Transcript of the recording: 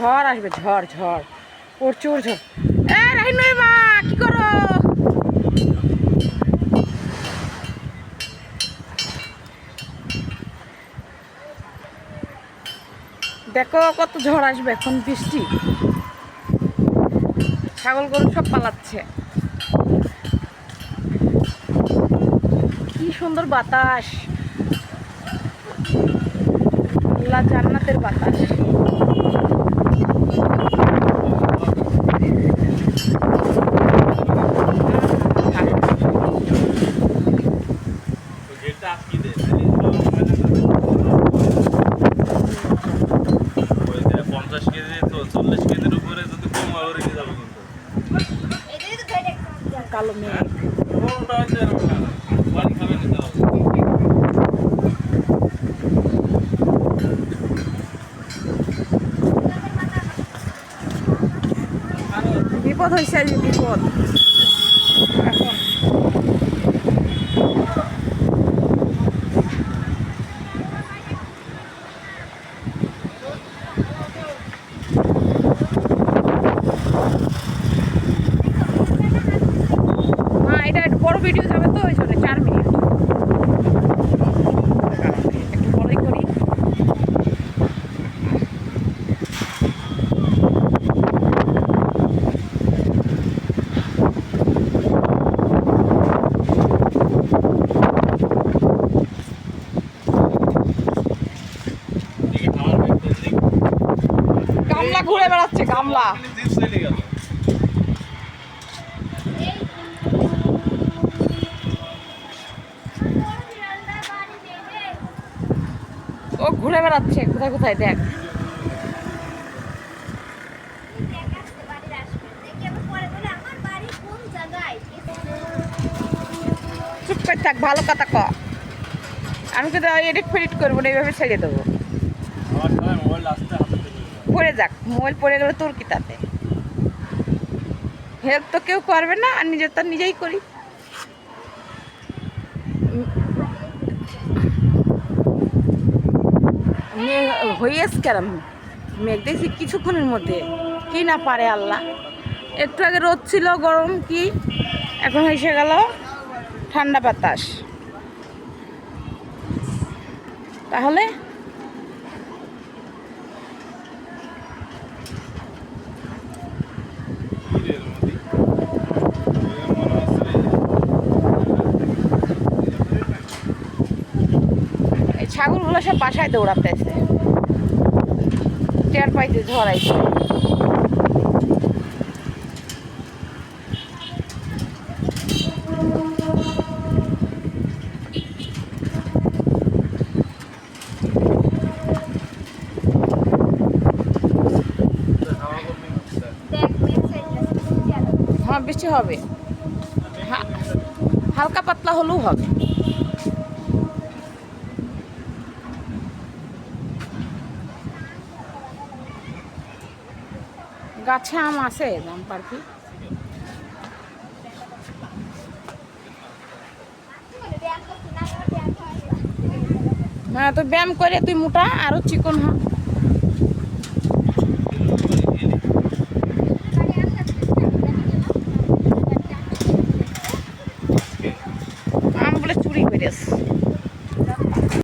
ঝড় আসবে, ঝড় ঝড়, প্রচুর ঝড়। এ রাহিনুর মা কি করো? দেখো কত ঝড় আসবে এখন, বৃষ্টি, ছাগল গরু সব পালাচ্ছে। কি সুন্দর বাতাস, আল্লাহ জান্নাতের বাতাস। কালো মেঘ, বিপদ হয়েছে, বিপদ এখন। হ্যাঁ, এটা একটু বড় ভিডিও যাবে তো, ওই জন্য 4 মিনিট একটু বড়ই করি। গামলা ঘুরে বেড়াচ্ছে, গামলা। ও ঘুরে বেড়াচ্ছে কোথায় কোথায়, দেখ। চুপ করে থাক, ভালো কথা ক। আমি তো এডিট ফেডিট করবো না, এইভাবে ছেড়ে দেবো। পড়ে যাক, মোবাইল পড়ে গেলে তোর কি তাতে? হেল্প তো কেউ করবে না, আর নিজের তো নিজেই করি। হইয়াছে কেন মেঘ, দেখছি কিছুক্ষণের মধ্যে, কি না পারে আল্লাহ। একটু আগে রোদ ছিল, গরম কি, এখন এসে গেল ঠান্ডা বাতাস। তাহলে এই ছাগলগুলো সব বাসায় দৌড়াতেছে, টের পাইতে ঝড়াইছে। হ্যাঁ, বৃষ্টি হবে, হালকা পাতলা হলেও হবে। গাছে আম আছে, আম পারবি? হ্যাঁ, তো ব্যায়াম করে তুই মোটা আরো চিকন হ। আম বলে চুরি করেছে।